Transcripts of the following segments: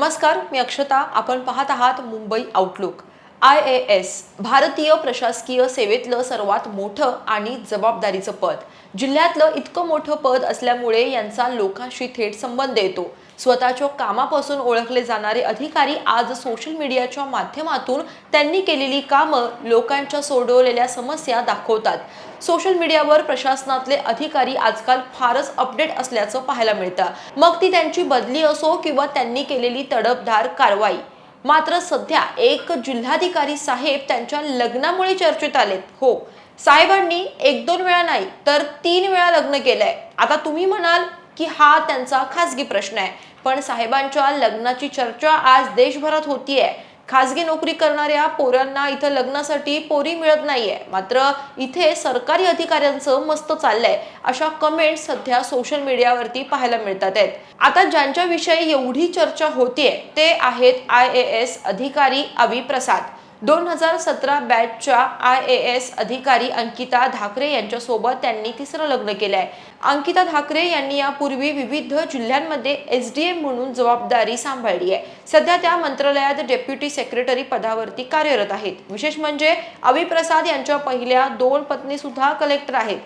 नमस्कार, मी अक्षता. आपण पाहत आहात मुंबई आउटलुक. IAS भारतीय प्रशासकीय सेवेतलं सर्वात मोठं आणि जबाबदारीचं पद. जिल्ह्यातलं इतकं मोठं पद असल्यामुळे यांचा लोकांशी थेट संबंध येतो. स्वतःच्या कामापासून ओळखले जाणारे अधिकारी आज सोशल मीडियाच्या माध्यमातून त्यांनी केलेली कामं, लोकांच्या सोडवलेल्या समस्या दाखवतात. सोशल मीडियावर प्रशासनातले अधिकारी आजकाल फारच अपडेट असल्याचं पाहायला मिळतं. मग ती त्यांची बदली असो किंवा त्यांनी केलेली तडफदार कारवाई. मात्र सध्या एक जिल्हाधिकारी साहेब त्यांच्या लग्नामुळे चर्चेत आलेत. हो, साहेबांनी एक दोन वेळा नाही तर 3 वेळा लग्न केलंय. आता तुम्ही म्हणाल की हा त्यांचा खासगी प्रश्न आहे, पण साहेबांच्या लग्नाची चर्चा आज देशभरात होतीये. खासगी नोकरी करणाऱ्या पोरांना इथं लग्नासाठी पोरी मिळत नाहीये, मात्र इथे सरकारी अधिकाऱ्यांचं मस्त चाललंय, अशा कमेंट सध्या सोशल मीडियावरती पाहायला मिळतात आहेत. आता ज्यांच्याविषयी एवढी चर्चा होतीये ते आहेत IAS अधिकारी अभि प्रसाद. 2017 बॅचच्या IAS अधिकारी अंकिता धाकरे यांच्यासोबत त्यांनी तिसरं लग्न केलंय. अंकिता धाकरे यांनी यापूर्वी विविध जिल्ह्यांमध्ये SDM म्हणून जबाबदारी सांभाळली आहे. सध्या त्या मंत्रालयात डेप्युटी सेक्रेटरी पदावरती कार्यरत आहेत. विशेष म्हणजे अभि प्रसाद यांच्या पहिल्या 2 पत्नी सुद्धा कलेक्टर आहेत.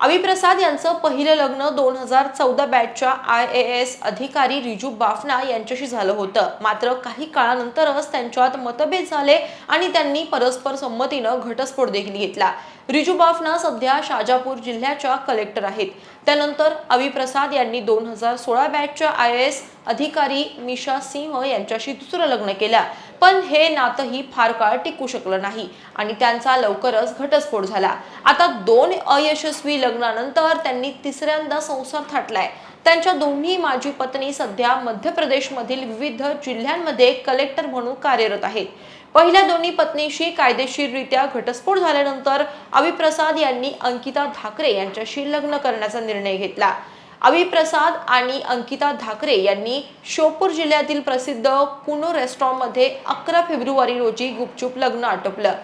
अभि प्रसाद यांचं पहिलं लग्न 2014 बॅचच्या IAS अधिकारी रिजू बाफना यांच्याशी झालं होतं. मात्र काही काळानंतरच त्यांच्यात मतभेद झाले आणि त्यांनी परस्पर संमतीनं घटस्फोट देखील घेतला. रिजू बाफना सध्या शाजापूर जिल्ह्याच्या कलेक्टर आहेत. त्यानंतर अभि प्रसाद यांनी 2016 बॅचच्या IAS अधिकारी मिशा सिंह यांच्याशी दुसरं लग्न केलं. पण हे नातंही फार काळ टिकू शकलं नाही आणि त्यांचा लवकरच घटस्फोट झाला. आता 2 अयशस्वी लग्नानंतर त्यांनी तिसऱ्यांदा संसार थाटलाय. त्यांच्या दोन्ही माजी पत्नी सध्या मध्य प्रदेशमधील विविध जिल्ह्यांमध्ये कलेक्टर म्हणून कार्यरत आहेत. पहिल्या दोन्ही पत्नीशी कायदेशीररित्या घटस्फोट झाल्यानंतर अभि प्रसाद यांनी अंकिता धाकरे यांच्याशी लग्न करण्याचा निर्णय घेतला. अभि प्रसाद आणि अंकिता धाकरे यांनी श्योपूर जिल्ह्यातील प्रसिद्ध कुनो रेस्टॉरंटमध्ये 11 फेब्रुवारी रोजी गुपचूप लग्न आटोपलं.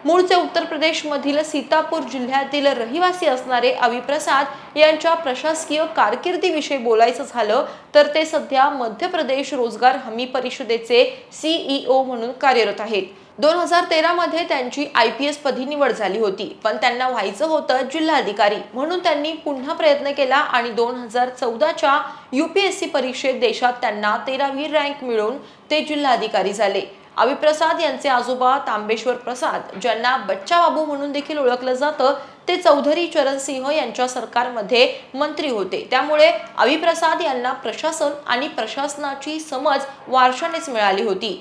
मूळचे उत्तर प्रदेशमधील सीतापूर जिल्ह्यातील रहिवासी असणारे अभि प्रसाद यांच्या प्रशासकीय कारकिर्दीविषयी बोलायचं झालं तर ते सध्या मध्य प्रदेश रोजगार हमी परिषदेचे CEO म्हणून कार्यरत आहेत. 2013 मध्ये त्यांची IPS पदी निवड झाली होती, पण त्यांना व्हायचं होतं जिल्हाधिकारी, म्हणून त्यांनी पुन्हा प्रयत्न केला आणि 2014च्या UPSC परीक्षेत देशात त्यांना 13वी रँक मिळवून ते जिल्हाधिकारी झाले. अभि प्रसाद यांचे आजोबा तांबेश्वर प्रसाद, ज्यांना बच्चा बाबू म्हणून देखील ओळखलं जातं, ते चौधरी चरण सिंह यांच्या सरकारमध्ये मंत्री होते. त्यामुळे अभि प्रसाद यांना प्रशासन आणि प्रशासनाची समज वारशानेच मिळाली होती.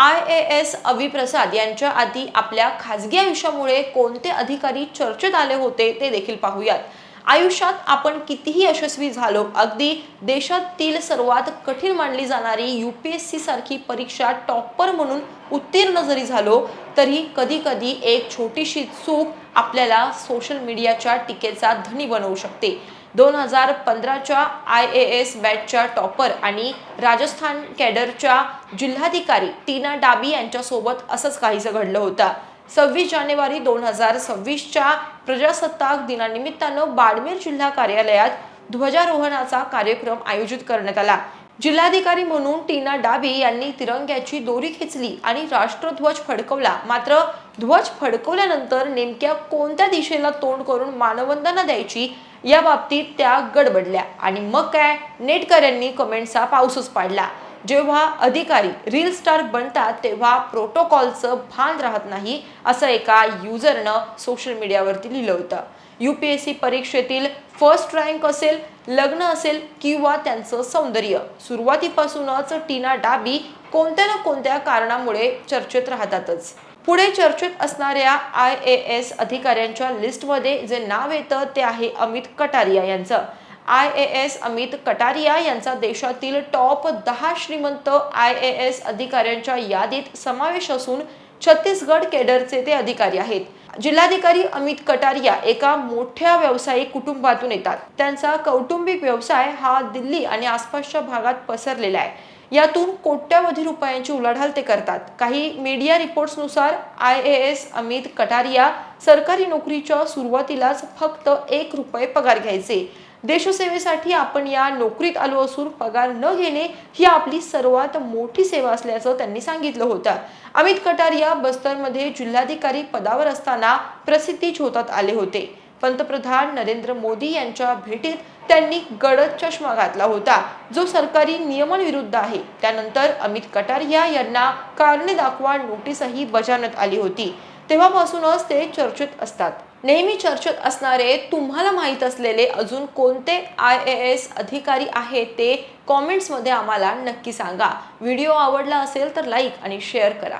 IAS अभि प्रसाद यांच्या आधी आपल्या खासगी आयुष्यामुळे कोणते अधिकारी चर्चेत आले होते ते देखील पाहूयात. आयुष्यात आपण कितीही यशस्वी झालो, अगदी देशातील सर्वात कठीण मानली जाणारी UPSC सारखी परीक्षा टॉपर म्हणून उत्तीर्ण जरी झालो, तरी कधी कधी एक छोटीशी चूक आपल्याला सोशल मीडियाच्या टीकेचा धनी बनवू शकते. 2015च्या IAS बॅचच्या टॉपर आणि राजस्थान कॅडरच्या जिल्हाधिकारी टीना डाबी यांच्यासोबत असंच काहीसं घडलं होतं. 26 जानेवारी 2026च्या प्रजासत्ताक दिनानिमित्तानं बाडमेर जिल्हा कार्यालयात ध्वजारोहणाचा कार्यक्रम आयोजित करण्यात आला. जिल्हाधिकारी म्हणून टीना डाबी यांनी तिरंग्याची दोरी खेचली आणि राष्ट्रध्वज फडकवला. मात्र ध्वज फडकवल्यानंतर नेमक्या कोणत्या दिशेला तोंड करून मानवंदना द्यायची या बाबतीत त्या गडबडल्या आणि मग काय, नेटकऱ्यांनी कमेंटचा पाऊसच पाडला. जेव्हा अधिकारी रील स्टार बनतात तेव्हा प्रोटोकॉलचं भान राहत नाही, असं एका युजरनं सोशल मीडियावरती लिहिलं होतं. UPSC परीक्षेतील फर्स्ट रँक असेल, लग्न असेल किंवा त्यांचं सौंदर्य, सुरुवातीपासूनच टीना डाबी कोणत्या ना कोणत्या कारणामुळे चर्चेत राहतातच. पुढे चर्चेत असणाऱ्या IAS अधिकाऱ्यांच्या लिस्टमध्ये जे नाव येतं ते आहे अमित कटारिया यांचं. IAS अमित कटारिया यांचा देशातील टॉप 10 श्रीमंत IAS अधिकाऱ्यांच्या यादीत समावेश असून छत्तीसगड केडरचे ते अधिकारी आहेत. जिल्हाधिकारी अमित कटारिया एका मोठ्या व्यावसायिक कुटुंबातून येतात. त्यांचा कौटुंबिक व्यवसाय हा दिल्ली आणि आसपासच्या भागात पसरलेला आहे. यातून कोट्यावधी रुपयांची उलाढाल ते करतात. काही मीडिया रिपोर्ट्सनुसार IAS अमित कटारिया सरकारी नोकरीच्या सुरुवातीलाच फक्त ₹1 पगार घ्यायचे. देशसेवेसाठी आपण या नोकरीत आलो असून पगार न घेणे ही आपली सर्वात मोठी सेवा असल्याचं त्यांनी सांगितलं होतं. अमित कटारिया बस्तरमध्ये जिल्हाधिकारी पदावर असताना प्रसिद्धी झोतात आले होते. पंतप्रधान नरेंद्र मोदी यांच्या भेटीत त्यांनी गडद चष्मा घातला होता, जो सरकारी नियमांविरुद्ध आहे. त्यानंतर अमित कटारिया यांना कारणे दाखवा नोटीसही बजावण्यात आली होती. तेव्हापासूनच ते चर्चेत असतात. नेहमी चर्चेत असणारे तुम्हाला माहीत असलेले अजून कोणते IAS अधिकारी आहेत ते कॉमेंट्समध्ये आम्हाला नक्की सांगा. व्हिडिओ आवडला असेल तर लाईक आणि शेअर करा.